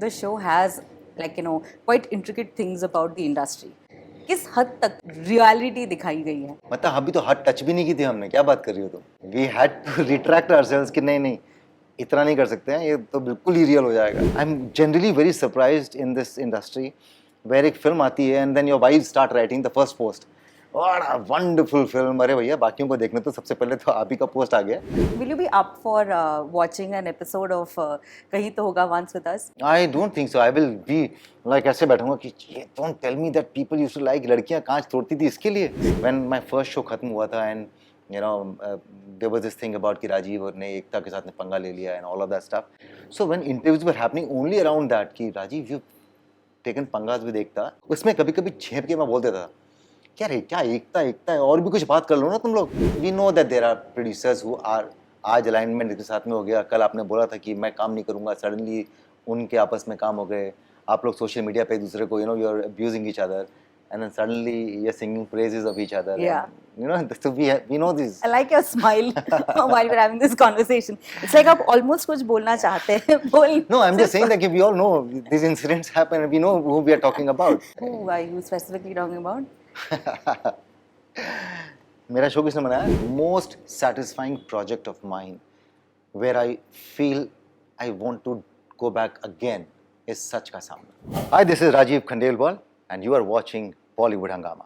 the show has like quite intricate things about the industry. किस हद तक reality दिखाई गई है? मतलब अभी तो हाथ टच भी नहीं की थी हमने, क्या बात कर रही हो तुम? We had to retract ourselves कि नहीं इतना नहीं कर सकते हैं, ये तो बिल्कुल ही रियल हो जाएगा. I am generally very surprised in this industry where एक फिल्म आती है and then your wife start writing the first post. What a wonderful film. अरे भैया, बाकियों को देखने तो सबसे पहले तो आप ही का पोस्ट आ गया. Will you be up for watching an episode of कहीं तो होगा once with us? I don't think so. I will be like ऐसे बैठूंगा कि don't tell me that people used to like लड़कियां कांच तोड़ती थी इसके लिए. व्हेन माय फर्स्ट शो खत्म हुआ था and there was this thing about कि राजीव ने एकता के साथ में पंगा ले लिया and all of that stuff. So when interviews were happening only around that कि राजीव यू टेकन पंगास विद एकता, उसमें कभी-कभी झेप के मैं बोल देता था क्या रे, क्या एकता है, और भी कुछ बात कर लो ना तुम लोग. We know that there are producers who are, आज अलाइनमेंट के साथ में हो गया, कल आपने बोला था कि मैं काम नहीं करूंगा, सडनली उनके आपस में काम हो गए. आप लोग सोशल मीडिया पे एक दूसरे को you are abusing each other and then suddenly you're singing praises of each other. Yeah. And, so we know this. I like your smile while we're having this conversation. It's like आप almost कुछ बोलना चाहते हैं. बोल. No, I'm just saying that we all know these incidents happen and we know who we are talking about. Who are you specifically talking about? मेरा show किसने बनाया? Most satisfying project of mine where I feel I want to go back again is Sach Ka Samna. Hi, this is Rajiv Khandelwal and you are watching Bollywood Hungama.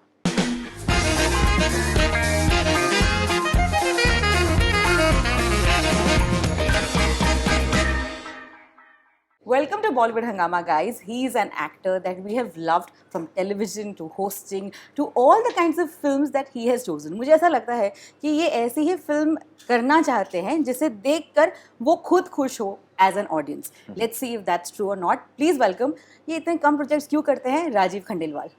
Welcome to Bollywood Hungama, guys. He is an actor that we have loved from television to hosting to all the kinds of films that he has chosen. मुझे ऐसा लगता है कि ये ऐसी ही film करना चाहते हैं जिसे देखकर वो खुद खुश हो as an audience. Let's see if that's true or not. Please welcome. ये इतने कम प्रोजेक्ट्स क्यों करते हैं? राजीव खंडेलवाल.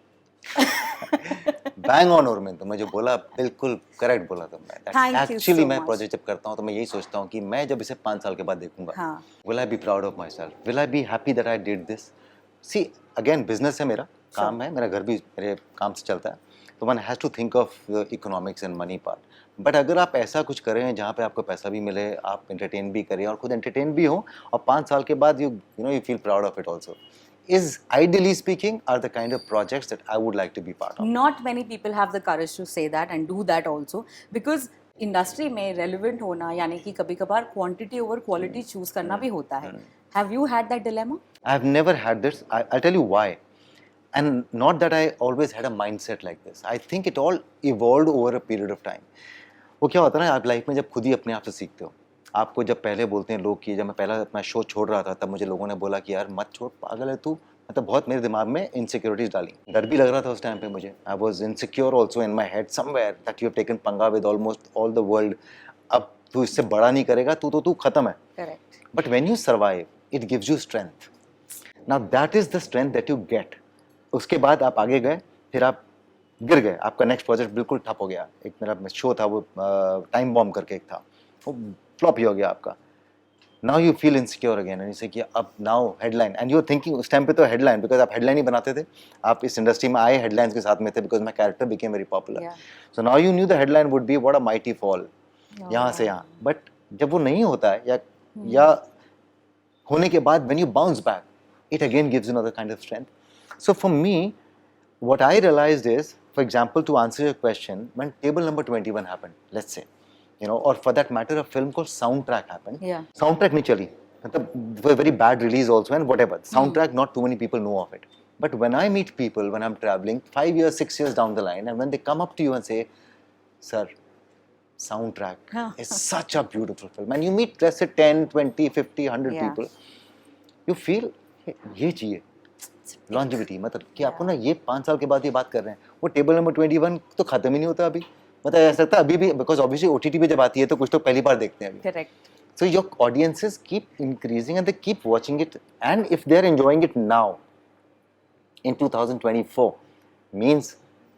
Bang on. और मैं तो मैं जो बोला बिल्कुल करेक्ट बोला तुमने. एक्चुअली मैं much. प्रोजेक्ट जब करता हूँ तो मैं यही सोचता हूँ कि मैं जब इसे 5 साल के बाद देखूंगा, हाँ. Will I be proud of myself, will I be happy that I did this. See again, business है मेरा, काम है मेरा, घर भी मेरे काम से चलता है, तो one has to think of the economics and money part. But अगर आप ऐसा कुछ करें जहाँ पे आपको पैसा भी मिले, आप एंटरटेन भी करें और खुद एंटरटेन भी हो, और 5 साल के बाद you feel proud of it also, is ideally speaking are the kind of projects that I would like to be part of. Not many people have the courage to say that and do that also, because industry में relevant होना यानी कि कभी कभार quantity over quality choose करना भी होता है. Have you had that dilemma? I've never had this. I'll tell you why. And not that I always had a mindset like this. I think it all evolved over a period of time. वो क्या होता है ना, आप life में जब खुद ही अपने आप से सीखते हो. आपको जब पहले बोलते हैं लोग कि जब मैं पहला अपना शो छोड़ रहा था तब मुझे लोगों ने बोला कि यार मत छोड़, पागल है तू. मतलब बहुत मेरे दिमाग में इनसिक्योरिटीज डाली, डर भी लग रहा था उस टाइम पे मुझे. I was insecure also in my head somewhere that you have taken पंगा with almost all the world. अब तू इससे बड़ा नहीं करेगा, तू खत्म है. Correct. But when you survive it gives you strength. Now that is the strength that you get. उसके बाद आप आगे गए, फिर आप गिर गए, आपका नेक्स्ट प्रोजेक्ट बिल्कुल ठप हो गया. एक मेरा शो था वो टाइम बॉम्ब करके एक था, वो फ्लॉप ही हो गया आपका. Now you feel insecure again and you say कि अब now headline and you're thinking उस टाइम पे तो headline, because आप headline ही बनाते थे, आप इस इंडस्ट्री में आए headlines के साथ में थे because my character became very popular. Yeah. So now you knew the headline would be what a mighty fall. यहाँ से यहाँ. But जब वो नहीं होता है या होने के बाद when you bounce back, it again gives you another kind of strength. So for me, what I realized is, for example, to answer your question, when Table Number 21 happened, let's say, or for that matter, a film called Soundtrack happened. Yeah. Soundtrack nahi chali. It was a very bad release also, and whatever. Soundtrack, not too many people know of it. But when I meet people, when I'm traveling 5 years, 6 years down the line, and when they come up to you and say, "Sir, Soundtrack is such a beautiful film," and you meet, let's say, 10, 20, 50, 100 Yeah. people, you feel, ये चाहिए. Longevity, मतलब कि आपको ना ये 5 साल के बाद ये बात कर रहे हैं. वो टेबल नंबर 21 तो खत्म ही नहीं होता अभी. मतलब ऐसा लगता है अभी भी, बिकॉज ऑब्वियसली OTT पे जब आती है तो कुछ तो पहली बार देखते हैं अभी. Correct. So your audiences keep increasing and they keep watching it, and if they are enjoying it now in 2024 means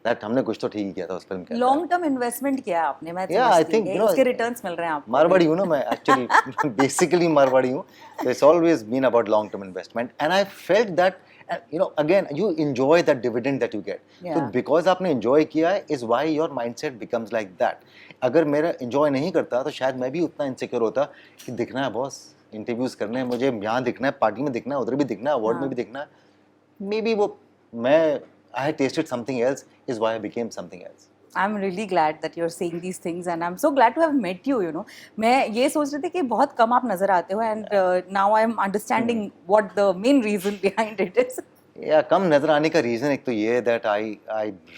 that हमने कुछ तो ठीक ही किया था उस फिल्म के. लॉन्ग टर्म इन्वेस्टमेंट किया आपने. मैं Yeah, I think, इसके रिटर्न्स मिल रहे हैं आपको. मारवाड़ी हूँ ना मैं actually basically मारवाड़ी हूँ, so it's always been about long term investment and I felt that again you enjoy that dividend that you get. Yeah. So because आपने enjoy किया है is why your mindset becomes like that. अगर मेरा enjoy नहीं करता तो शायद मैं भी उतना insecure होता कि दिखना है बॉस, इंटरव्यूज करने हैं, मुझे यहाँ दिखना है, पार्टी में दिखना है, उधर भी दिखना है, अवार्ड में भी दिखना है, मे बी वो मैं I had tested something else is why I became something else. I'm really glad that you're saying these things and I'm so glad to have met you, you know. मैं ये सोच रही थी कि बहुत कम आप नज़र आते हो and now I'm understanding what the main reason behind it is. या कम नज़र आने का रीज़न एक तो ये है that I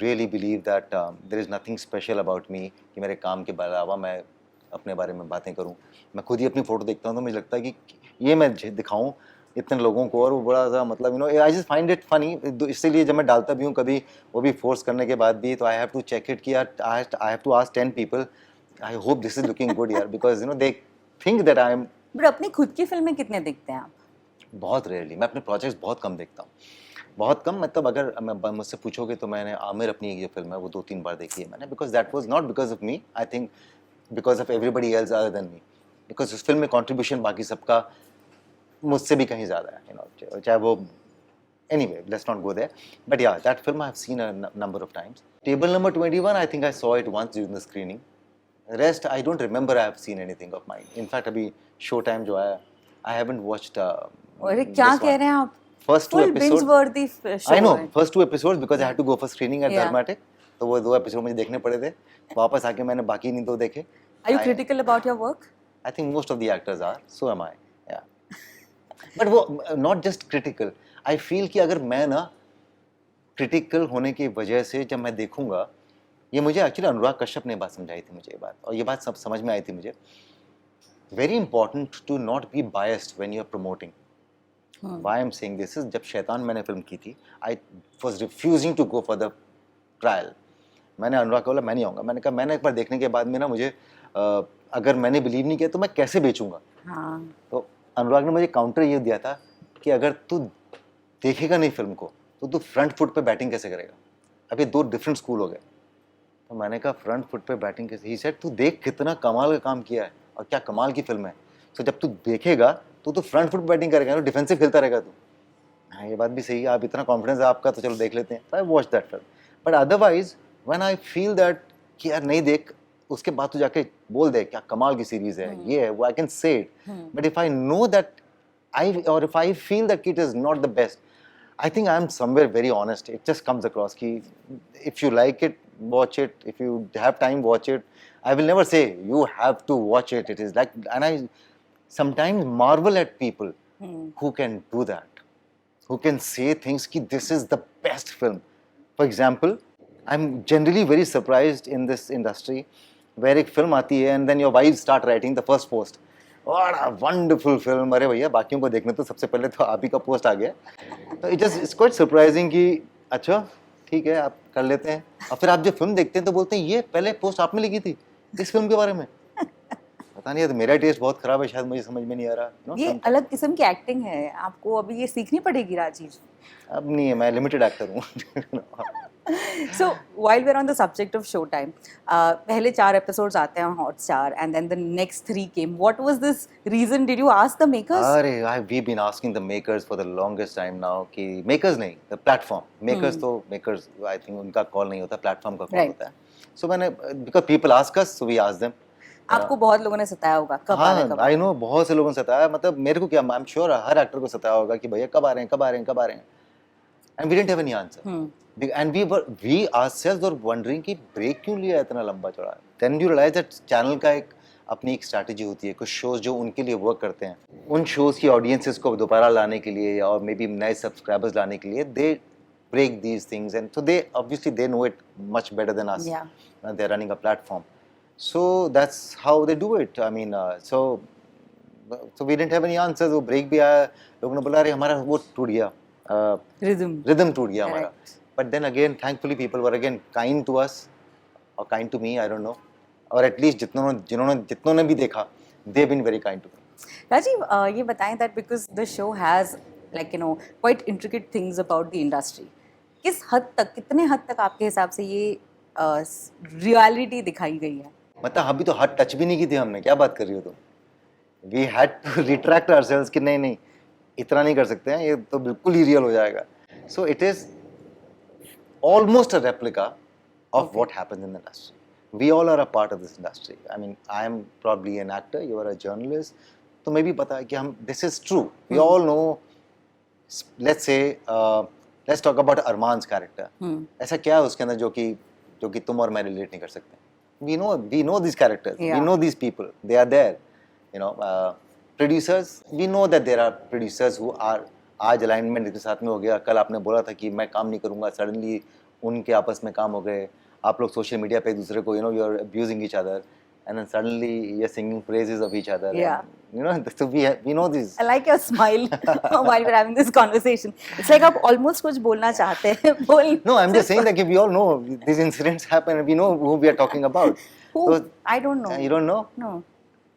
really believe that there is nothing special about me कि मेरे काम के अलावा मैं अपने बारे में बातें करूं. मैं खुद ही अपनी फ़ोटो देखता हूं तो मुझे लगता है कि ये मैं दिखाऊं इतने लोगों को, और वो बड़ा सा मतलब you know I just find it funny. इसीलिए जब मैं डालता भी हूँ कभी, वो भी फोर्स करने के बाद भी, तो I have to check it कि यार I have to ask 10 people I hope this is looking good यार, because you know they think that I am. But अपनी खुद की फिल्में कितने देखते हैं आप? बहुत रेयरली. मैं अपने प्रोजेक्ट्स बहुत कम देखता हूँ, बहुत कम. मतलब अगर मैं मुझसे पूछोगे तो मैंने आमिर अपनी ये फिल्म है वो 2-3 बार देखी है मैंने, because that was not because of me, I think because of everybody else other than me, because उस फिल्म में कंट्रीब्यूशन बाकी सबका मुझसे भी कहीं ज़्यादा है, यू नो, चाहे वो anyway, let's not go there. But yeah, that film I've seen a number of times. Table number 21, I think I saw it once during the screening. Rest, I don't remember I have seen anything of mine. In fact, अभी Showtime जो आया, I haven't watched. अरे क्या कह रहे हैं आप? First 2 episodes. Full binge-worthy show I know, है. first 2 episodes because I had to go for screening at Yeah. Dharmatic. तो वो 2 episodes मुझे देखने पड़े थे. वापस आके मैंने बाकी नहीं 2 देखे. Are you critical about your work? I think most of the actors are. So am I. Yeah. But वो not just critical. I feel कि अगर मैं ना critical होने की वजह से जब मैं देखूंगा, ये मुझे एक्चुअली अनुराग कश्यप ने बात समझाई थी मुझे ये बात, और ये बात सब समझ में आई थी मुझे. Very important to not be biased when you are promoting. Why I'm saying this is, जब शैतान मैंने फिल्म की थी, I was refusing to go for the trial. मैंने अनुराग को बोला मैं नहीं आऊँगा. मैंने कहा मैंने एक बार देखने के बाद में ना मुझे अगर मैंने बिलीव नहीं किया तो मैं कैसे बेचूंगा. हाँ. तो अनुराग ने मुझे काउंटर ये दिया था कि अगर तू देखेगा नहीं फिल्म को तो तू फ्रंट फुट पे बैटिंग कैसे करेगा. अभी 2 डिफरेंट स्कूल हो गए. तो मैंने कहा फ्रंट फुट पे बैटिंग कैसे. ही सेड तू देख कितना कमाल का काम किया है और क्या कमाल की फिल्म है. तो जब तू देखेगा तो तू फ्रंट फुट बैटिंग करेगा, तो डिफेंसिव खेलता रहेगा तू. हाँ ये बात भी सही है, आप इतना कॉन्फिडेंस है आपका तो चलो देख लेते हैं. I watch that film. But otherwise when I feel that कि यार नहीं देख, उसके बाद तू जाके बोल दे क्या कमाल की सीरीज है, ये है वो, I can say it. But if I know that or if I feel that it is not the best, I think I am somewhere very honest. It just comes across ki if you like it, watch it. If you have time, watch it. I will never say you have to watch it. It is like, and I sometimes marvel at people who can do that, who can say things ki this is the best film. For example, I'm generally very surprised in this industry where एक film आती है and then your wives start writing the first post. What a wonderful film. अरे भैया बाकियों को देखने तो सबसे पहले तो आप ही का पोस्ट आ गया. तो इट्स क्वाइट सरप्राइजिंग कि अच्छा ठीक है आप कर लेते हैं, और फिर आप जब फिल्म देखते हैं तो बोलते हैं ये पहले पोस्ट आपने लिखी थी इस फिल्म के बारे में. पता नहीं है, तो मेरा टेस्ट बहुत खराब है शायद, मुझे समझ में नहीं आ रहा. ये अलग किस्म की एक्टिंग है, आपको अभी ये सीखनी पड़ेगी राजीव. अब नहीं है, मैं लिमिटेड एक्टर हूँ. So while we're on the subject of Showtime, पहले 4 episodes आते हैं Hotstar and then the next 3 came. What was this reason? Did you ask the makers? अरे we've been asking the makers for the longest time now कि makers नहीं, the platform. Makers तो makers I think उनका call नहीं होता, platform का call होता है. So मैंने because people ask us, so we ask them. आपको बहुत लोगों ने सताया होगा कब आ रहे हैं, कब. I know बहुत से लोगों ने सताया. मतलब मेरे को क्या, I'm sure हर एक्टर को सताया होगा कि भैया कब आ रहे हैं, कब आ रहे हैं, कब आ रहे हैं. And we didn't have any answer. And we ourselves were wondering कि ब्रेक क्यों लिया इतना लंबा चौड़ा. Then you realize that channel का एक अपनी एक स्ट्रैटेजी होती है, कुछ शोज जो उनके लिए वर्क करते हैं, उन शोज की ऑडियंसेस को दोबारा लाने के लिए और मे बी नए सब्सक्राइबर्स लाने के लिए दे break these things, and so they obviously they know it much better than us. Yeah. They're running a platform, so that's how they do it. I mean, so we didn't have any answers. वो break भी आया, लोगों ने बोला अरे हमारा वो टूट गया, rhythm टूट गया हमारा. But then again, thankfully, people were again kind to us, or kind to me, I don't know, or at least जितनों ने भी देखा, they've been very kind to me. Rajiv, ये बताएं that because the show has like quite intricate things about the industry. किस हद तक, कितने हद तक आपके हिसाब से ये रियलिटी दिखाई गई है? मतलब अभी तो हाथ टच भी नहीं की थी हमने, क्या बात कर रही हो तुम? We had to retract ourselves कि नहीं इतना नहीं कर सकते हैं, ये तो बिल्कुल ही रियल हो जाएगा. So it is almost a replica of what happens in the industry. We all are a part of this industry. I mean, I am probably an actor, you are a journalist, तो मैं भी पता है कि हम this is true. We all know. Let's say let's talk about Arman's character. ऐसा क्या है उसके अंदर जो कि तुम और मैं रिलेट नहीं कर सकते? We know these characters. We Yeah. know these people. They are there. You know, producers. We know that there are producers who are आज अलाइनमेंट के साथ में हो गया, कल आपने बोला था कि मैं काम नहीं करूंगा, सडनली उनके आपस में काम हो गए, आप लोग सोशल मीडिया पे एक दूसरे को you are abusing each other and then suddenly you're singing praises of each other. Yeah. And, so we know this. I like your smile while we're having this conversation. It's like आप almost कुछ बोलना चाहते हैं. No, I'm just saying that we all know these incidents happen and we know who we are talking about. Who? So, I don't know. You don't know? No.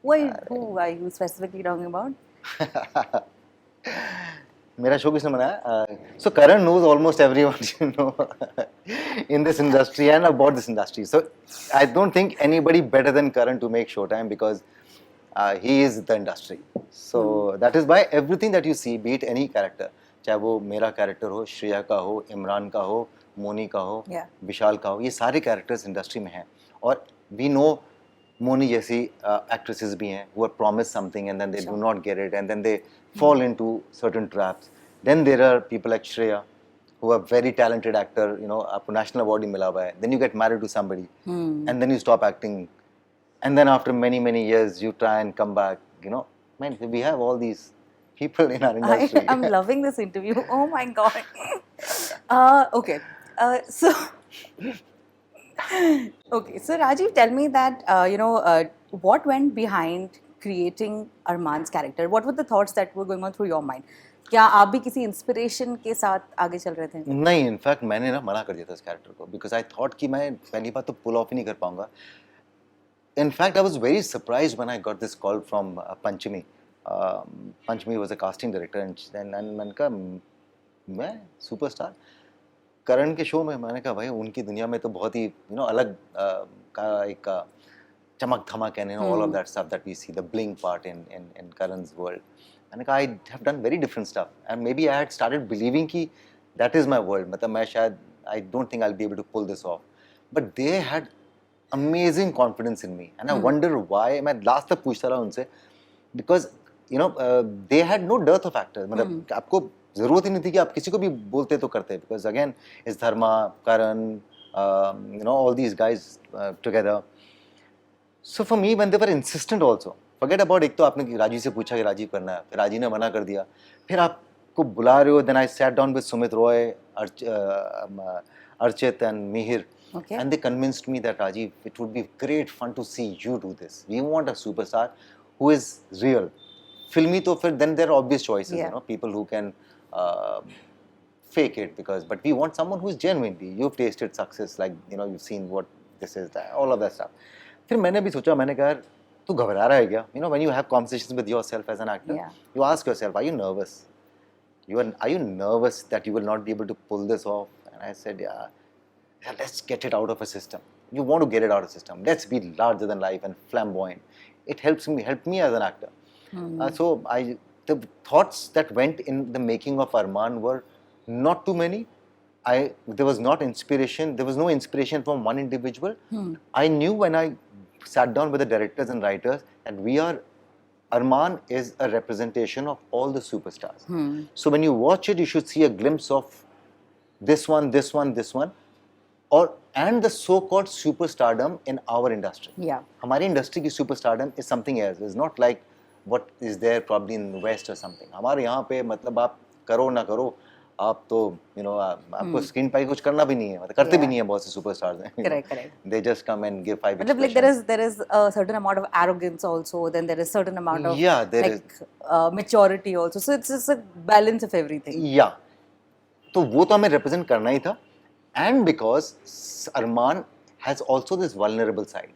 Who are you specifically talking about? मेरा show किसने बनाया? So Karan knows almost everyone in this industry and about this industry. So I don't think anybody better than Karan to make Showtime because he is the industry. So that is why everything that you see, be it any character, चाहे वो मेरा character हो, श्रेया का हो, इमरान का हो, मोनी का हो, विशाल का हो, ये सारे कैरेक्टर्स इंडस्ट्री में हैं और we know मोनी जैसी actresses भी हैं who are promised something and then they do not get it and then they fall into certain traps. Then there are people like Shreya who are very talented actor, आपको national award ही मिला हुआ है. Then you get married to somebody and then you stop acting and then after many years you try and come back. Man, we have all these people in our industry. I'm loving this interview. Oh my god. Okay. So Rajiv, tell me that what went behind creating Arman's character? What were the thoughts that were going on through your mind? क्या आप भी किसी inspiration के साथ आगे चल रहे थे? नहीं, इनफैक्ट मैंने ना मना कर दिया था इस कैरेक्टर को बिकॉज आई थॉट कि मैं पहली बात तो पुल ऑफ ही नहीं कर पाऊंगा. In fact I was very surprised when I got this call from Panchami. Panchami was a casting director and मैंने कहा मैं सुपरस्टार करण के शो में. मैंने कहा भाई उनकी दुनिया में तो बहुत ही अलग का एक चमक धमक and all of that stuff that we see the blink part in Karan's world. मैंने कहा I have done very different stuff and maybe I had started believing कि दैट इज माय वर्ल्ड. मतलब मैं शायद I don't think I will be able to pull this off but they had amazing confidence in me and I wonder why. मैं last तक पूछता रहा उनसे because they had no dearth of actors. मतलब आपको जरूरत ही नहीं थी कि आप किसी को भी बोलते तो करते because again is Dharma, Karan, all these guys together. So for me when they were insistent also forget about. एक तो आपने राजीव से पूछा कि राजीव करना है, फिर राजीव ने मना कर दिया, फिर आपको बुला रहे हो. Then I sat down with Sumit Roy, Archit and Mihir and they convinced me that Rajiv, it would be great fun to see you do this. We want a superstar who is real. Filmy to फिर then there are obvious choices, people who can fake it but we want someone who is genuinely, you've tasted success, like you've seen what this is, all of that stuff. फिर मैंने भी सोचा, मैंने कहा तू घबरा रहा है क्या? When you have conversations with yourself as an actor, you ask yourself, are you nervous? Are you nervous that you will not be able to pull this off? And I said, yeah, let's get it out of a system. You want to get it out of a system. Let's be larger than life and flamboyant. It helped me as an actor. So the thoughts that went in the making of Arman were not too many. There was no inspiration from one individual. I knew when I sat down with the directors and writers that Arman is a representation of all the superstars. So when you watch it, you should see a glimpse of this one, and the so-called superstardom in our industry. Yeah. हमारी industry की superstardom is something else. It's not like what is there probably in the West or something. हमारे यहाँ पे मतलब आप करो ना करो, आप तो आपको स्क्रीन पर कुछ करना भी नहीं है, मतलब करते भी नहीं है बहुत से superstars हैं. Correct. They just come and give 5 मतलब like there is a certain amount of arrogance also, then there is certain amount of maturity also. So it's a balance of everything. Yeah. तो वो तो हमें represent करना ही था. And because Arman has also this vulnerable side,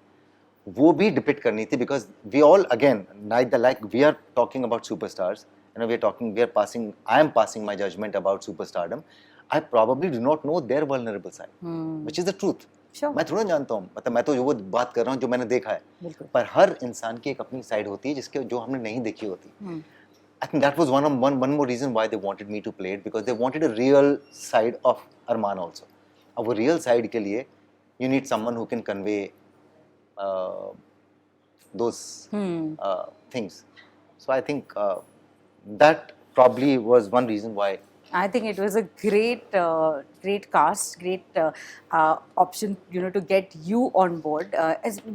वो भी depict करनी थी because we all again like we are talking about superstars, I am passing my judgment about superstardom. I probably do not know their vulnerable side, which is the truth. Sure. मैं थोड़ा जानता हूँ, मतलब मैं तो वो बात कर रहा हूँ जो मैंने देखा है, पर हर इंसान की एक अपनी साइड होती है जो हमने नहीं देखी होती. I think that was one more reason why they wanted me to play it, because they wanted a real side of Arman also. अब वो real side के लिए you need someone who can convey those things. So I think that probably was one reason why. I think it was a great cast, great option, to get you on board.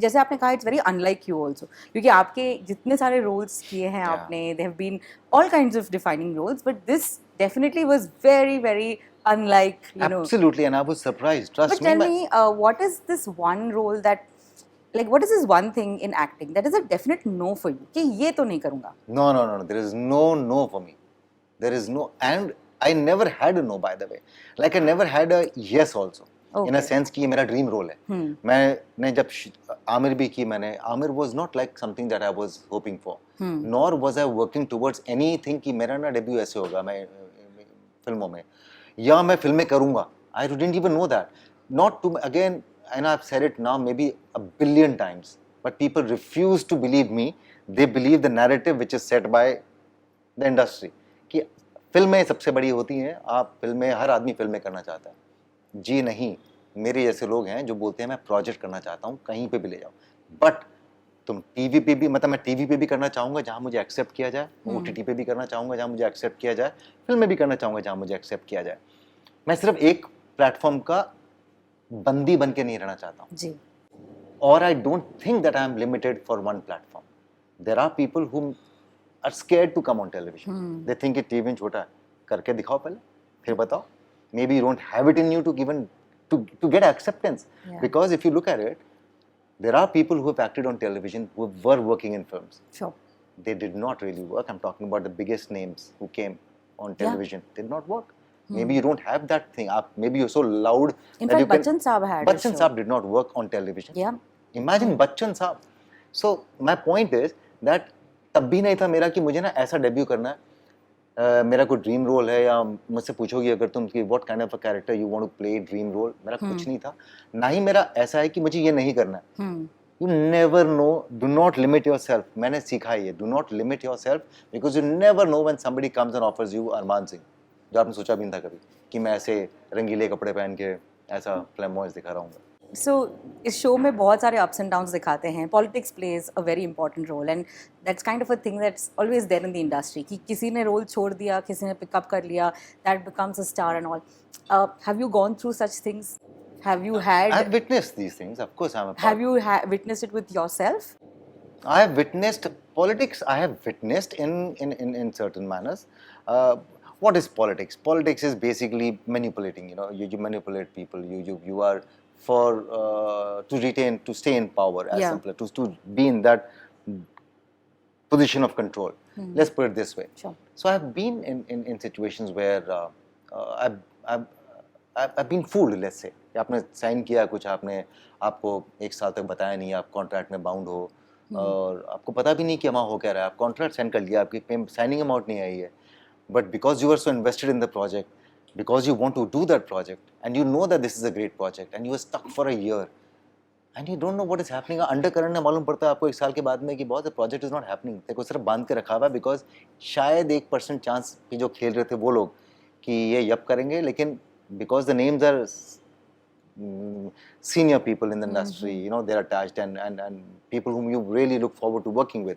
जैसे आपने कहा, it's very unlike you also, क्योंकि आपके जितने सारे roles किए हैं Yeah. आपने, there have been all kinds of defining roles, but this definitely was very, very unlike, Absolutely, and I was surprised. Trust But tell me. me, what is this one role that, like, what is this one thing in acting that is a definite no for you? कि ये तो नहीं करूँगा. No. There is no for me. There is no, and I never had a no, by the way. Like I never had a yes also. Okay. In a sense कि ये मेरा dream role है. मैंने जब आमिर भी की मैंने, Aamir was not like something that I was hoping for. Nor was I working towards anything कि मेरा ना debut ऐसे होगा मैं फिल्मों में, या मैं फिल्में करूँगा. I didn't even know that. Not to, again, and I've said it now maybe a billion times, but people refuse to believe me. They believe the narrative which is set by the industry कि फिल्में सबसे बड़ी होती हैं, आप फिल्में, हर आदमी फिल्में करना चाहता है. जी नहीं, मेरे जैसे लोग हैं जो बोलते हैं मैं प्रोजेक्ट करना चाहता हूँ, कहीं पे भी ले जाओ. बट तुम टीवी पे भी, मतलब मैं टीवी पे भी करना चाहूँगा जहाँ मुझे एक्सेप्ट किया जाए, ओटीटी पे भी करना चाहूँगा जहाँ मुझे एक्सेप्ट किया जाए, फिल्म में भी करना चाहूँगा जहाँ मुझे एक्सेप्ट किया जाए. मैं सिर्फ एक प्लेटफॉर्म का बंदी बन के नहीं रहना चाहता हूँ जी. और I don't think that I am limited for one platform. There are people who are scared to come on television. They think कि टीवी छोटा है, करके दिखाओ पहले, फिर बताओ. Maybe you don't have it in you to given to get acceptance. Yeah. Because if you look at it, there are people who have acted on television who were working in films. Sure. They did not really work. I'm talking about the biggest names who came on television. Did not work. Maybe you don't have that thing. Maybe you're so loud. In that fact, you can, Bachchan Saab had a Bachchan show. Saab did not work on television. Yeah. Imagine Bachchan Saab. So my point is that तब भी नहीं था मेरा कि मुझे ना ऐसा debut करना है. मेरा कोई ड्रीम रोल है, या मुझसे पूछोगे अगर तुम कि what kind of a character you want to play dream role, मेरा कुछ नहीं था. ना ही मेरा ऐसा है कि मुझे ये नहीं करना है. You never know, do not limit yourself. मैंने सीखा है ये, do not limit yourself, because you never know when somebody comes and offers you Arman Singh, जो आपने सोचा भी नहीं था कभी कि मैं ऐसे रंगीले कपड़े पहन के ऐसा फ्लैमॉयज दिखा रहा हूँ. सो इस शो में बहुत सारे अप्स एंड डाउन्स दिखाते हैं. Politics plays a very important role and that's kind of a thing that's always there in the industry कि किसी ने रोल छोड़ दिया, किसी ने पिकअप कर लिया, that becomes a star and all. Have you gone through such things? Have you had, I have witnessed these things, of course I am a have you witnessed it with yourself? I have witnessed politics. I have witnessed in certain manners. What is politics? Politics is basically manipulating. You manipulate people. You are for to stay in power. As simple to be in that position of control. Let's put it this way. Sure. So I have been in situations where I've been fooled. Let's say आपने sign किया कुछ, आपको एक साल तक बताया नहीं, आप कॉन्ट्रैक्ट में बाउंड हो और आपको पता भी नहीं कि वहाँ हो क्या रहा है. आप कॉन्ट्रैक्ट साइन कर लिया, आपकी साइनिंग अमाउंट नहीं आई है, but because you are so invested in the project, because you want to do that project and you know that this is a great project and you are stuck for a year and you don't know what is happening. Undercurrent में मालूम पड़ता है आपको एक साल के बाद में कि बहुत प्रोजेक्ट इज नॉट हैपनिंग. देखो सिर्फ बांध के रखा हुआ है बिकॉज शायद 1% चांस कि जो खेल रहे थे वो लोग कि ये यप करेंगे, लेकिन because the names are senior people in the industry, they're attached and people whom you really look forward to working with.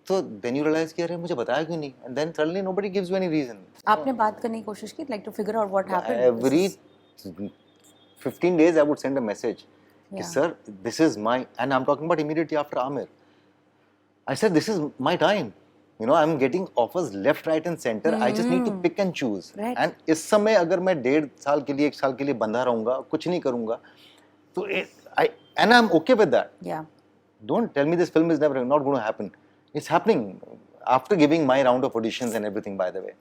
So then you realize कि अरे मुझे बताया क्यों नहीं, and then suddenly nobody gives you any reason. आपने बात करने की कोशिश की, like to figure out what happened? Every 15 days I would send a message कि sir this is my, and I'm talking about immediately after Amir. I said this is my time. I'm getting offers left, right and center. I just need to pick and choose. Right. And इस समय अगर मैं 1.5 साल के लिए 1 साल के लिए बंधा रहूँगा, कुछ नहीं करूँगा, तो and I'm okay with that. Yeah. Don't tell me this film is not going to happen. It's happening after giving my round of auditions and everything, by the way.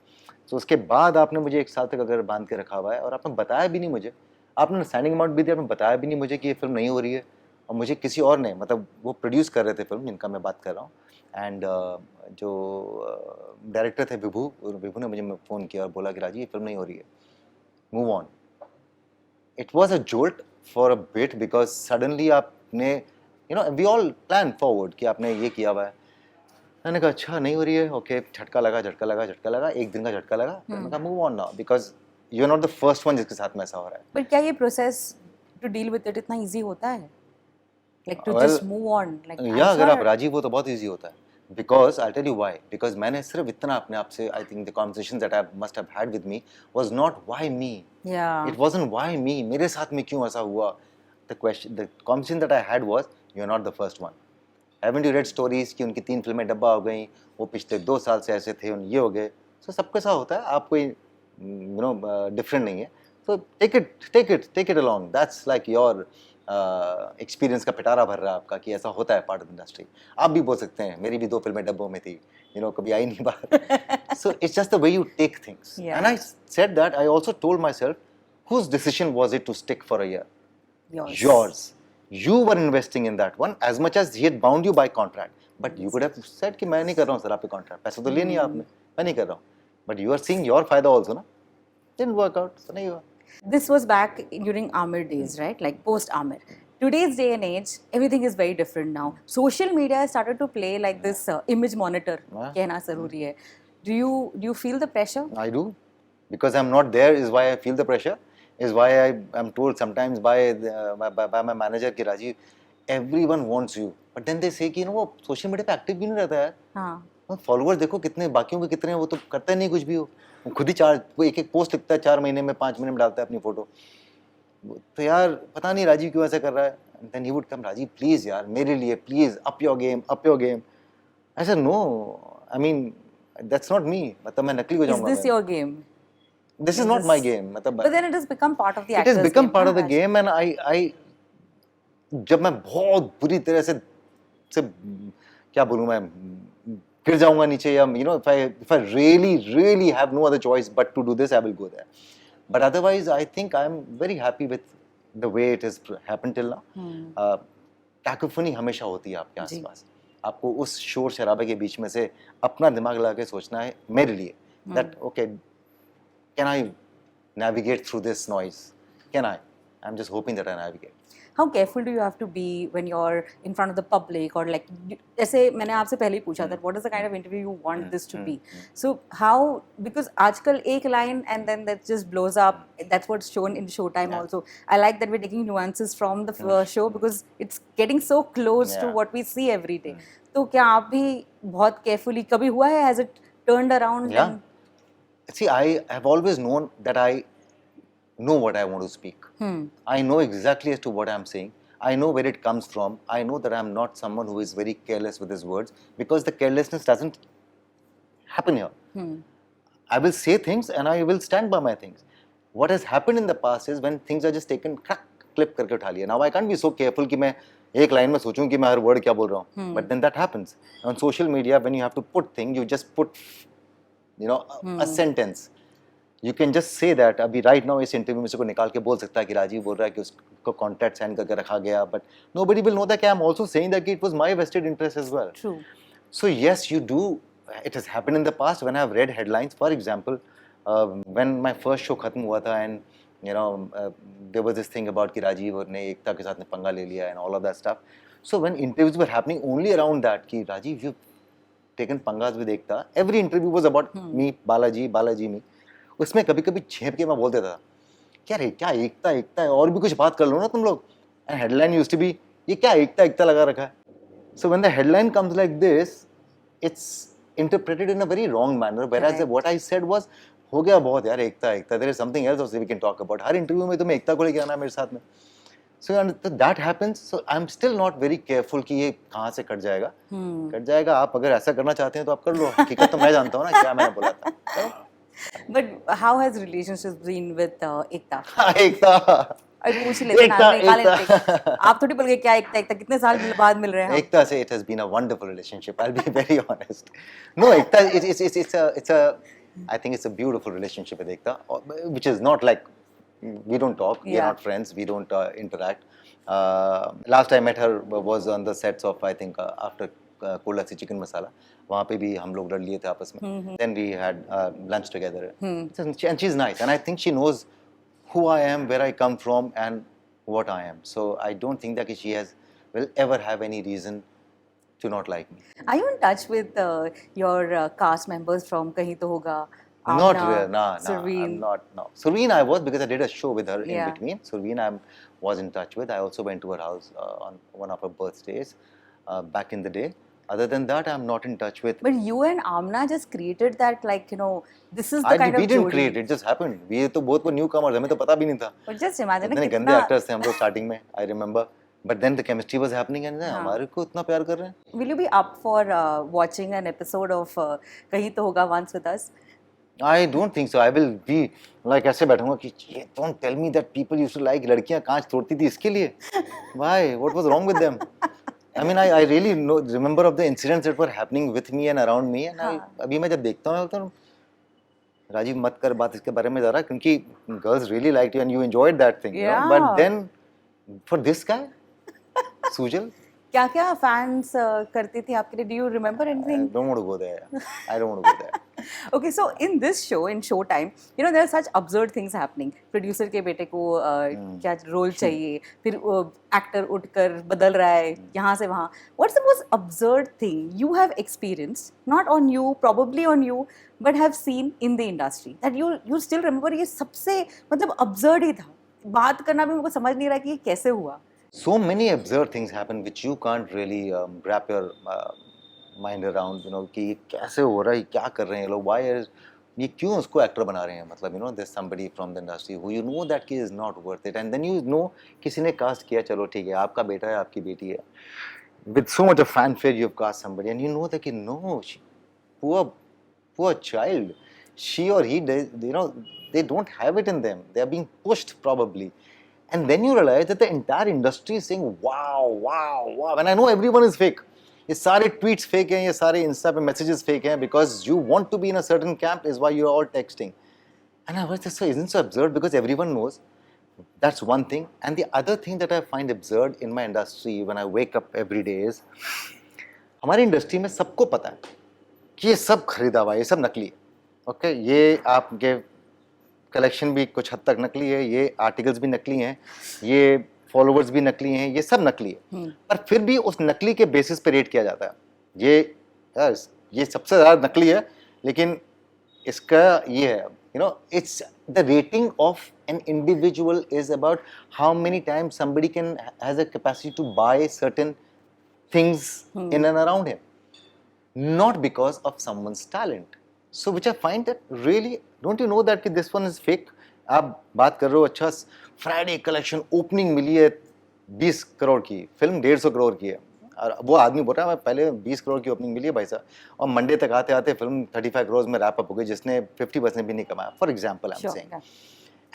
So उसके बाद आपने मुझे 1 साल तक अगर बांध के रखा हुआ है और आपने बताया भी नहीं मुझे, आपने साइनिंग अमाउंट भी दिया, आपने बताया भी नहीं मुझे कि ये फिल्म नहीं हो रही है, और मुझे किसी और ने, मतलब वो प्रोड्यूस कर रहे थे फिल्म जिनका मैं बात कर रहा हूँ, एंड जो डायरेक्टर थे विभू ने मुझे फ़ोन किया और बोला कि राजी ये फिल्म नहीं हो रही है, move on. It was a jolt for a bit because suddenly आपने वी ऑल प्लान फॉरवर्ड कि आपने ये किया हुआ है. मैंने कहा अच्छा नहीं हो रही है, ओके, झटका लगा, एक दिन का झटका लगा, मैंने कहा move on now because you are not the first one जिसके साथ में ऐसा हो रहा है. बट क्या ये process to deal with it इतना इजी होता है, like to just move on, like या अगर आप राजीव हो तो बहुत इजी होता है, Because I'll tell you why. Because मैंने सिर्फ इतना अपने आप से, I think the conversations that I must have had with me was not why me. Yeah. It wasn't why me. मेरे साथ में क्यों ऐसा हुआ? The conversation that I had was, you're not the first one. Haven't you read stories कि उनकी 3 फिल्में डब्बा हो गई, वो पिछले 2 साल से ऐसे थे, ये हो गए. So सबके साथ होता है, आप कोई different नहीं है. So take it along. That's like your experience का पिटारा भर रहा है आपका कि ऐसा होता है पार्ट ऑफ इंडस्ट्री. आप भी बोल सकते हैं, मेरी भी 2 फिल्में डब्बों में थी, कभी आई नहीं बाहर. So it's just the way you take things. And I said that, I also told myself, whose decision was it to stick for a year? Yours. You were investing in that one as much as he had bound you by contract. But you could have said कि मैं नहीं कर रहा हूँ sir आपके contract, पैसे तो लिए नहीं आपने, मैं नहीं कर रहा हूँ. But you are seeing your फायदा also ना. Didn't work out, so नहीं हुआ. This was back during Amir days, right? Like post Amir. Today's day and age, everything is very different now. Social media has started to play like this image monitor. कहना ज़रूरी है. Do you feel the pressure? I do, because I'm not there is why I feel the pressure. Is why I am told sometimes by my manager कि Rajiv, everyone wants you, but then they say कि वो social media पे active भी नहीं रहता है. हाँ. Followers देखो कितने, बाकियों के कितने हैं, वो तो करता नहीं कुछ भी. वो खुद ही वो एक पोस्ट लिखता है, 4 महीने में 5 महीने में डालता है अपनी फोटो. तो यार पता नहीं राजीव क्यों ऐसा कर रहा है. And then he would come, Rajiv please यार मेरे लिए please up your game. I said no, I mean that's not me. मतलब मैं नकली हो जाऊंगा. Is this your game? This is not my game. मतलब but then it has become part of the actor's game. It has become part of the game, game, and I जब मैं बहुत बुरी तरह से क्या बोलूँ मैं, गिर जाऊंगा नीचे, या if I really have no other choice but to do this, I will go there. But otherwise I think I am very happy with the way it has happened till now. Cacophony हमेशा होती है आपके आसपास. आपको उस शोर शराबे के बीच में से अपना दिमाग लगा के सोचना है मेरे लिए, that okay, can I navigate through this noise? Can I? I'm just hoping that I navigate. How careful do you have to be when you're in front of the public, or like जैसे मैंने आपसे पहले ही पूछा that what is the kind of interview you want this to be? So how, because आजकल एक line and then that just blows up. That's what's shown in Showtime also. I like that we're taking nuances from the show because it's getting so close to what we see every day. तो क्या आप भी बहुत carefully, कभी हुआ है, has it turned around? Yeah. See, I have always known that I know what I want to speak. I know exactly as to what I'm saying. I know where it comes from. I know that I'm not someone who is very careless with his words, because the carelessness doesn't happen here. I will say things and I will stand by my things. What has happened in the past is when things are just taken, clip करके उठा लिया. Now I can't be so careful कि मैं एक line में सोचूं कि मैं हर word क्या बोल रहा हूँ. But then that happens. On social media, when you have to put things, you just put, a sentence. You can just say that. अभी right now इस इंटरव्यू में से कोई निकाल के बोल सकता है कि राजीव बोल रहा है कि उसको कॉन्ट्रैक्ट साइन करके रखा गया, but nobody will know that I'm also saying that it was my vested interest as well. True. So yes, you do. It has happened in the past when I've read headlines. For example, when my first show खत्म हुआ था and there was this thing about कि राजीव ने एकता के साथ ने पंगा ले लिया and all of that stuff. So when interviews were happening only around that कि Rajiv you've taken पंगास with Ekta, every interview was about me, Balaji, me. उसमें कभी कभी छेप के मैं बोल देता था क्या रे, क्या एकता है, और भी कुछ बात कर लो ना तुम लोग. And headline used to be ये क्या एकता लगा रखा है. So when the headline comes like this, it's interpreted in a very wrong manner, whereas what I said was हो गया बहुत यार, Ekta there is something else also we can talk about. हर इंटरव्यू में तुम्हें एकता को लेके आना मेरे साथ में. So that happens. So I am still not very careful कि ये कहाँ से कट जाएगा. आप अगर ऐसा करना चाहते हैं तो आप कर लो. हकीकत तो मैं जानता हूँ ना क्या मैंने बोला था. But how has relationships been with Ekta? एकता पूछ लेते हैं. आप थोड़ी बोल गए क्या एकता कितने साल बाद मिल रहे हैं. एकता से it has been a wonderful relationship. I'll be very honest. No, Ekta, it's a I think it's a beautiful relationship with Ekta, which is not like we don't talk, we are not friends, we don't interact. Last I met her was on the sets of I think after cold lassi chicken masala, वहाँ पे भी हम लोग लड़ लिए थे आपस में. Then we had lunch together. And she's nice, and I think she knows who I am, where I come from, and what I am. So I don't think that she will ever have any reason to not like me. Are you in touch with your cast members from Kahin To Hoga? Not really, nah. Surveen. I'm not. No, Surveen I was, because I did a show with her in between. Surveen I was in touch with. I also went to her house on one of her birthdays back in the day. Other than that, I'm not in touch with. But you and Amna just created that, like, this is the I kind we of didn't jodi. create it, just happened. We तो बहुत new commerce, हमें तो पता भी नहीं था. But just imagine इतने गंदे कितना. एक्टर्स थे हम लोग स्टार्टिंग में. I remember. But then the chemistry was happening and हाँ. हमारे को इतना प्यार कर रहे हैं. Will you be up for watching an episode of कहीं तो होगा once with us? I don't think so. I will be like ऐसे बैठूंगा कि ये don't tell me that people used to like लड़कियां कांच तोड़ती थी इसके लिए. Why? What was wrong with them? I mean, I really remember of the incidents that were happening with me and around me. And अभी मैं जब देखता हूँ तो राजीव मत कर बात इसके बारे में ज़रा, क्योंकि girls really liked you and you enjoyed that thing. You know? Yeah. But then for this guy, Sujal, क्या क्या फैंस करती थी आपके लिए? Do you remember I anything? don't want to go there. I don't want to go there. Okay, so in this show, in Showtime, there are such absurd things happening. Producer के बेटे को क्या role चाहिए, फिर actor उठकर बदल रहा है यहाँ से वहाँ. What's the most absurd thing you have experienced, not on you, probably on you, but have seen in the industry that you still remember? ये सबसे मतलब absurd ही था. बात करना भी मेरे को समझ नहीं रहा कि ये कैसे हुआ. So many absurd things happen which you can't really wrap your mind around, कि ये कैसे हो रहा है, क्या कर रहे हैं ये लोग, why is ये क्यों उसको एक्टर बना रहे हैं, मतलब there's somebody from the industry who you know that he is not worth it, and then you know किसी ने कास्ट किया, चलो ठीक है, आपका बेटा है, आपकी बेटी है, with so much of fanfare you have cast somebody and you know that no, poor child, she or he, they don't have it in them, they are being pushed probably. And then you realize that the entire industry is saying, wow, wow, wow. And I know everyone is fake. ये सारे tweets fake हैं, ये सारे Insta पे messages fake हैं, because you want to be in a certain camp is why you are all texting. And I was just so, isn't so absurd, because everyone knows. That's one thing. And the other thing that I find absurd in my industry when I wake up every day is, हमारी industry में सबको पता है कि ये सब खरीदा हुआ है, ये सब नकली है. ओके, ये आपके कलेक्शन भी कुछ हद तक नकली है, ये आर्टिकल्स भी नकली हैं, ये फॉलोवर्स भी नकली हैं, ये सब नकली है. पर फिर भी उस नकली के बेसिस पे रेट किया जाता है. ये सबसे ज़्यादा नकली है, लेकिन इसका ये है, it's the rating of an individual is about how many times somebody has a capacity to buy certain things in and around him, not because of someone's talent. So which I find that really, don't you know that कि this one is fake? आप बात कर रहे हो, अच्छा Friday collection opening मिली है 20 करोड़ की, film 150 crore की है, और वो आदमी बोल रहा है मैं पहले 20 करोड़ की ओपनिंग मिली है भाई साहब, और मंडे तक आते आते फिल्म 35 करोड़ में रैप अप हो गई, जिसने 50% भी नहीं कमाया, for example I am saying.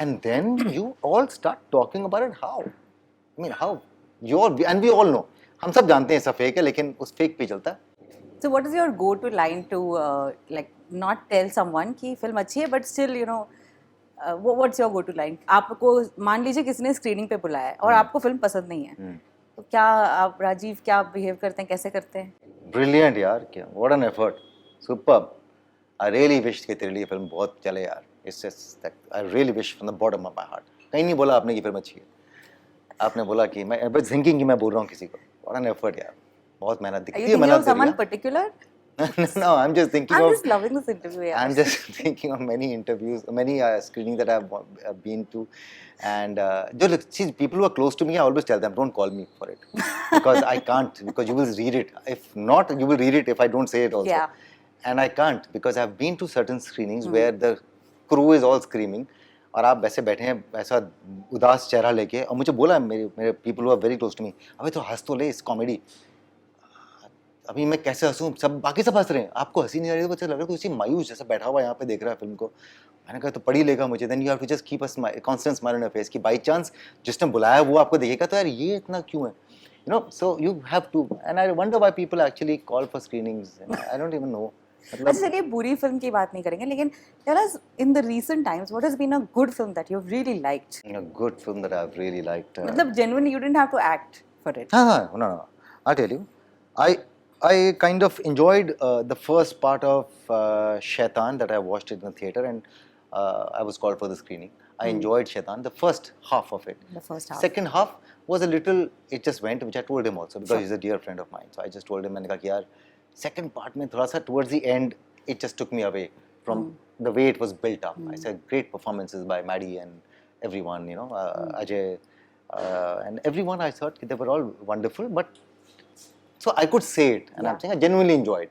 And then you all start talking about it, how, I mean how you all, and we all know, हम सब जानते हैं सब फेक है, लेकिन उस फेक पे चलता है. So what is your go-to line to like not tell someone कि फिल्म अच्छी है, but still what's your go-to line? आपको मान लीजिए किसी ने स्क्रीनिंग पे बुलाया है और आपको फिल्म पसंद नहीं है, तो क्या आप राजीव क्या बिहेव करते हैं, कैसे करते हैं? ब्रिलियंट यार, क्या what an effort, superb. I really wish कि तेरे लिए फिल्म बहुत चले यार. It's just I really wish from the bottom of my heart. कहीं नहीं बोला आपने कि फिल्म अच्छी है, आपने बोला कि मैं बस थिंकिंग कि मैं बोल रहा हूँ किसी को. व्हाट एन एफर्ट यार, बहुत मेहनत दिखती है. मेहनत someone particular? No, I'm just thinking I'm of. just loving this interview. Yeah. I'm just thinking of many interviews, many screenings that I've been to, and see, people who are close to me, I always tell them, don't call me for it, because I can't, because you will read it. If not, you will read it if I don't say it also. Yeah. And I can't, because I've been to certain screenings where the crew is all screaming, और आप वैसे बैठे हैं ऐसा उदास चेहरा लेके, और मुझे बोला मेरे people who are very close to me, अबे तो हंस तो ले, इस कॉमेडी. अभी मैं कैसे हंसूं, सब बाकी सब हंस रहे हैं, आपको हंसी नहीं आ रही, तो लग रहा है तो इसी मायूस जैसा बैठा हुआ यहाँ पे देख रहा है फिल्म को. मैंने कहा तो पढ़ ही लेगा मुझे. Then you have to just keep a constant smile on your face, कि बाय चांस जिसने बुलाया वो आपको देखेगा तो यार ये इतना क्यों है, so you have to. And I wonder why people actually call for screenings. I don't even know. अच्छा चलिए बुरी फिल्म की बात नहीं करेंगे, लेकिन tell us in the recent times what has been a good film that you've really liked? A good film that I've really liked. मतलब genuinely you didn't have to act for it. No. I'll tell you. I kind of enjoyed the first part of Shaitan that I watched it in the theater, and I was called for the screening. I enjoyed Shaitan, the first half of it. The first half. Second half was a little, it just went, which I told him also, because he's a dear friend of mine. So I just told him, मैंने कहा कि यार second part में थोड़ा सा towards the end, it just took me away from the way it was built up. I said great performances by Maddie and everyone, Ajay, and everyone. I thought they were all wonderful, but So I could say it, and I'm saying I genuinely enjoyed.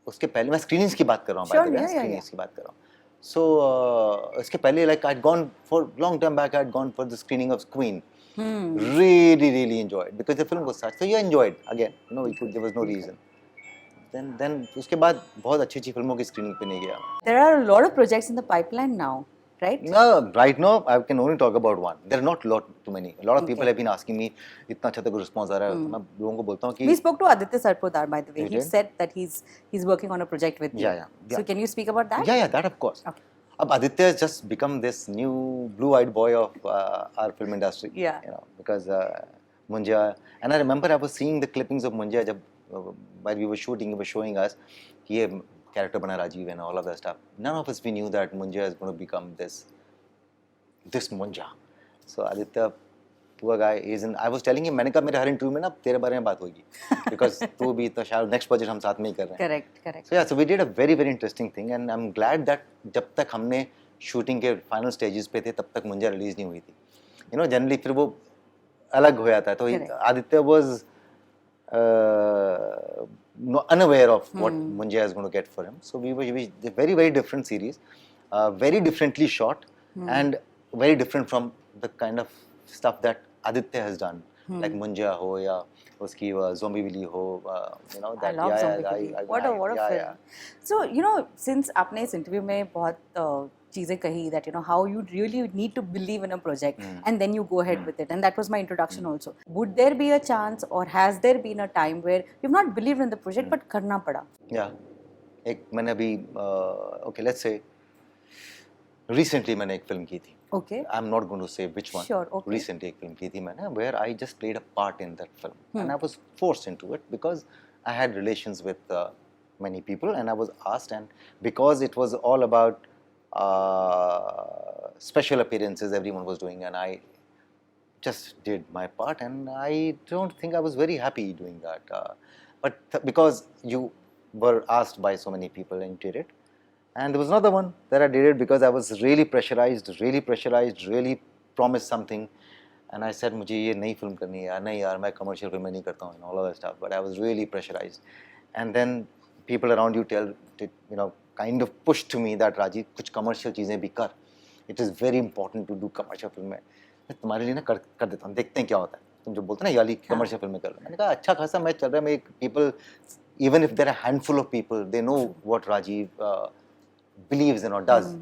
उसके पहले मैं screenings की बात कर रहा हूँ, by the way, screenings की बात कर रहा हूँ. So उसके पहले like I'd gone for long time back, I'd gone for the screening of Queen. Really enjoyed because the film was such. So you enjoyed again. No, there was no reason. Then उसके बाद बहुत अच्छी फिल्मों की screening पे नहीं गया. There are a lot of projects in the pipeline now, right? No, right now I can only talk about one. There are not too many. A lot of people have been asking me, इतना अच्छा तक response आ रहा है. मैं लोगों को बोलता हूँ कि We spoke to Aditya Sarpotdar, by the way. You He did? said that he's working on a project with you. Yeah. So can you speak about that? Yeah, that of course. Okay. अब Aditya has just become this new blue-eyed boy of our film industry. Yeah. You know, because Munja, and I remember I was seeing the clippings of Munja जब while we were shooting, he was showing us कि ये character बना Rajiv and all of that stuff. None of us we knew that Munja is going to become this Munja. So Aditya, poor guy, I was telling him, मैंने कहा मेरे हर interview में ना तेरे बारे में बात होगी, because तू भी तो शायद next project हम साथ में ही कर रहे हैं. Correct. So yeah, so we did a very interesting thing, and I'm glad that जब तक हमने shooting के final stages पे थे तब तक मुंजा release नहीं हुई थी. You know, generally फिर वो अलग हो जाता है. तो Aditya was unaware of what Munja is going to get for him. So we very different series, very differently shot, and very different from the kind of stuff that Aditya has done, like Munja ho ya uski Zombie Willy ho, you know that. I love Zombie Willy. What a film. Yeah. So you know, since आपने इस interview में बहुत चीजें कही that you know how you really need to believe in a project and then you go ahead with it, and that was my introduction also. Would there be a chance, or has there been a time where you've not believed in the project but करना पड़ा? Yeah, एक मैंने अभी okay, let's say recently मैंने एक film की थी. Okay. I'm not going to say which one. Sure. Okay. Recently एक film की थी मैंने where I just played a part in that film, and I was forced into it because I had relations with many people, and I was asked, and because it was all about special appearances everyone was doing, and I just did my part, and I don't think I was very happy doing that. But because you were asked by so many people and you did it, and there was another one that I did it because I was really pressurized, really promised something, and I said मुझे ये नई film करनी है यार, नहीं यार मैं commercial film नहीं करता हूँ and all of that stuff, but I was really pressurized, and then people around you kind of pushed to me that Rajiv कुछ commercial चीजें भी कर, it is very important to do commercial film में, मैं तुम्हारे लिए ना कर देता हूँ, देखते हैं क्या होता है, तुम जो बोलते हैं ना ये वाली commercial film में कर लो. मैंने कहा अच्छा खासा मैच चल रहा है, people, even if there are a handful of people, they know what Rajiv believes in or does.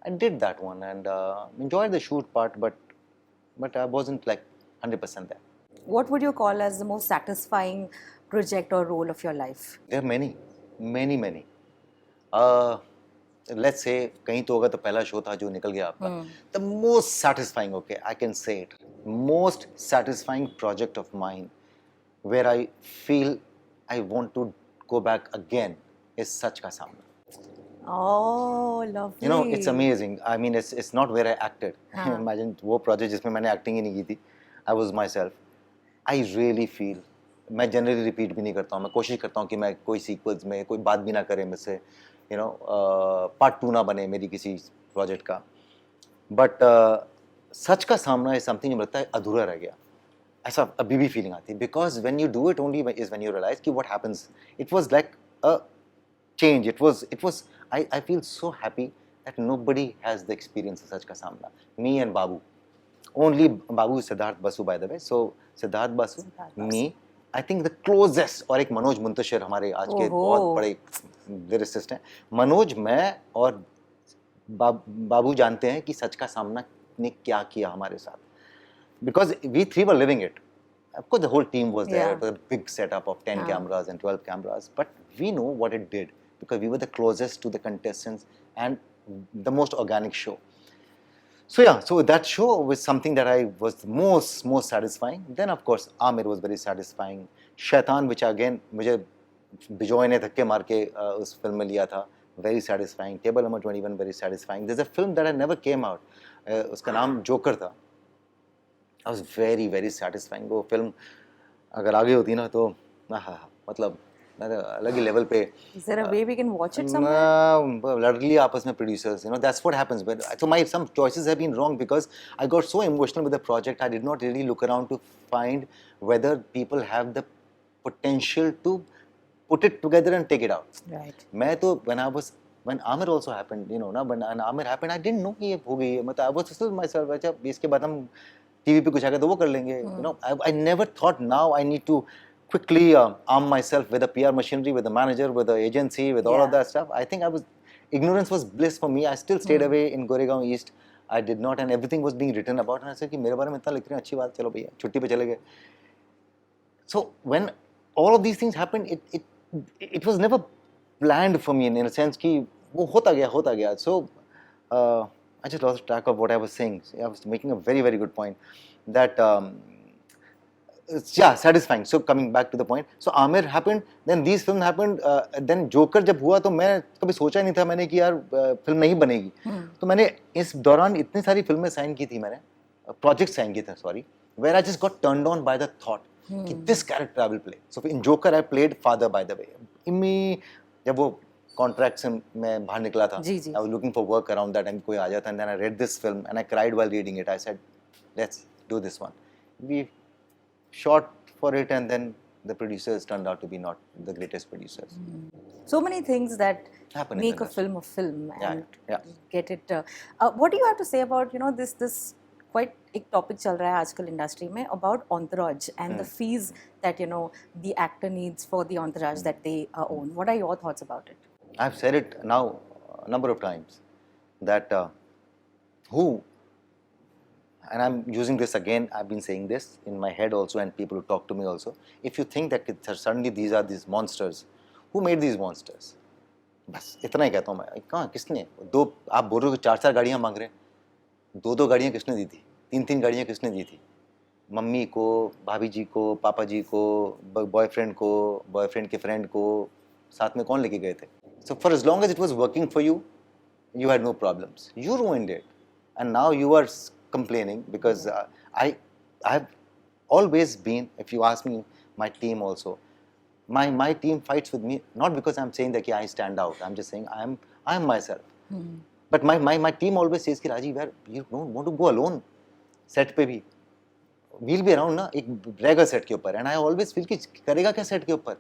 I did that one and enjoyed the shoot part, but I wasn't like 100% there. What would you call as the most satisfying project or role of your life? There are many. Let's say कहीं तो होगा तो पहला show था जो निकल गया आपका. The most satisfying, okay, I can say it, most satisfying project of mine where I feel I want to go back again is Sach Ka Samna. Oh, lovely. You know, it's amazing. I mean, it's not where I acted. Imagine वो project जिसमें मैंने acting ही नहीं की थी. I was myself. I really feel. मैं generally repeat भी नहीं करता हूँ. मैं कोशिश करता हूँ कि मैं कोई sequels में कोई बात भी ना करे मुझसे. You know, part 2 ना बने मेरी किसी project का. But सच का सामना is something जो लगता है अधूरा रह गया. ऐसा अभी भी feeling आती है. Because when you do it only is when you realize कि what happens. It was like a change. It was. I feel so happy that nobody has the experience of Sach Ka Samna. Me and Babu. Only Babu is Siddharth Basu, by the way. So Siddharth Basu, me, I think the closest, और एक मनोज मुंतशिर हमारे आज के बहुत बड़े lyricist हैं. मनोज, मैं और बाबू जानते हैं कि सच का सामना ने क्या किया हमारे साथ. Because we three were living it. Of course, the whole team was there. It was a big setup of 10 cameras and 12 cameras. But we know what it did because we were the closest to the contestants and the most organic show. So yeah, so that show was something that I was most satisfying. Then of course, Amir was very satisfying. Shaitan, which again, मुझे बिजॉय ने धक्के मार के उस film में लिया था, very satisfying. Table Number 21, very satisfying. There's a film that I never came out. उसका नाम जोकर था. I was very satisfying. वो फिल्म अगर आगे होती ना तो मतलब अलग ही लेवल पे Is there a way we can watch it somewhere? लड़ लिया आपस में producers, you know, that's what happens. But so my some choices have been wrong because I got so emotional with the project. I did not really look around to find whether people have the potential to put it together and take it out. Right. मैं तो when Amir also happened, you know, ना when Amir happened, I didn't know कि ये हो गई है. मतलब I was still myself. अच्छा इसके बाद हम टीवी पे कुछ आएगा तो वो कर लेंगे. You know, I never thought now I need to quickly arm myself with a PR machinery, with a manager, with an agency, with all of Yeah. that stuff. I think ignorance was bliss for me. I still stayed away in Goregaon East. I did not, and everything was being written about. And I said कि मेरे बारे में इतना लिख रहे हैं, अच्छी बात, चलो भैया छुट्टी पे चले गए. So when all of these things happened, it was never planned for me in a sense कि वो होता गया. So I just lost track of what I was saying. I was making a very, very good point that yeah, satisfying. So coming back to the point, so Amir happened, then these films happened, then Joker जब हुआ तो मैं कभी सोचा ही नहीं था मैंने कि यार फिल्म नहीं बनेगी. तो मैंने इस दौरान इतनी सारी फिल्में साइन की थी मैंने, प्रोजेक्ट साइन किए थे sorry, where I just got turned on by the thought कि this character I will play. So in Joker I played father, by the way. जब वो कॉन्ट्रैक्ट से मैं बाहर निकला था, I was looking for work around that time, कोई आ जाता, and then I read this film and I cried while reading it. I said, let's do this one. We shot for it, and then the producers turned out to be not the greatest producers. So many things that Happen in make the a film a film and yeah. get it. What do you have to say about, you know, this quite एक topic चल रहा है आजकल industry में about entourage and the fees that, you know, the actor needs for the entourage that they own. What are your thoughts about it? I've said it now a number of times that and I'm using this again, I've been saying this in my head also, and people who talk to me also, if you think that suddenly these are these monsters, who made these monsters? बस इतना ही कहता हूँ मैं. कहाँ किसने? दो आप बोल रहे हो कि 4-4 गाड़ियाँ मांग रहे हैं, 2-2 गाड़ियाँ किसने दी थी, 3-3 गाड़ियाँ किसने दी थी? मम्मी को, भाभी जी को, पापा जी को, बॉयफ्रेंड को, बॉयफ्रेंड के फ्रेंड को, साथ में कौन लेके गए थे? So for as long as it was working for you, you had no problems. You ruined it, and now you are complaining because I have always been, if you ask me, my team also, my team fights with me not because I'm saying that I stand out. I'm just saying I am myself. But my team always says कि राजीव यार, you don't want to go alone. Set पे भी we'll be around ना, एक रहेगा set के ऊपर, and I always feel कि करेगा क्या set के ऊपर?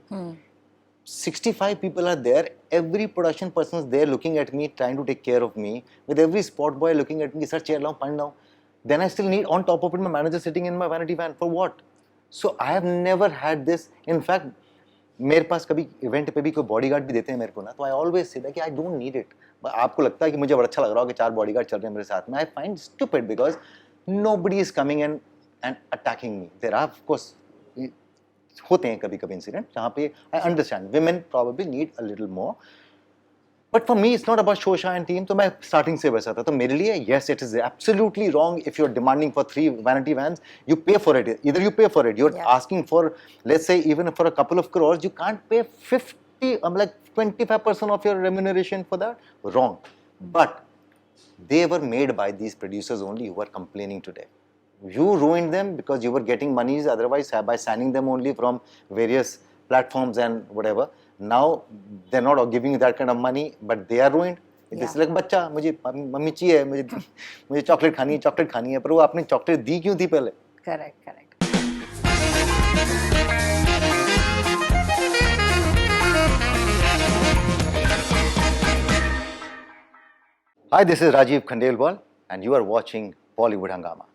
65 people are there, every production person is there looking at me, trying to take care of me, with every spot boy looking at me, sir chair lao, pan lao. Then I still need, on top of it, my manager sitting in my vanity van, for what? So I have never had this. In fact, मेरे पास कभी event पे भी कोई bodyguard भी देते हैं मेरे को ना, तो आई ऑलवेज से दैट कि आई डोंट नीड इट. आपको लगता है कि मुझे बड़ा अच्छा लग रहा हो कि 4 बॉडीगार्ड चल रहे हैं मेरे साथ में. I find stupid because nobody is coming and attacking me. There are of course होते हैं कभी कभी इंसिडेंट जहाँ पे I understand women probably need a little more, but for me it's not about शोशा एंड टीम. तो मैं starting से वैसा था. तो मेरे लिए yes it is absolutely wrong if you are demanding for 3 vanity vans. You pay for it, इधर you pay for it, you are asking for let's say even for a couple of crores, you can't pay 50 like 25% of your remuneration for that. Wrong. But they were made by these producers only who are complaining today. You ruined them because you were getting monies otherwise by signing them only from various platforms and whatever. Now they're not giving you that kind of money, but they are ruined. It's like बच्चा, मुझे mummy चाहिए, मुझे chocolate खानी है, पर वो आपने chocolate दी क्यों थी पहले? Correct. Hi, this is Rajiv Khandelwal, and you are watching Bollywood Hungama.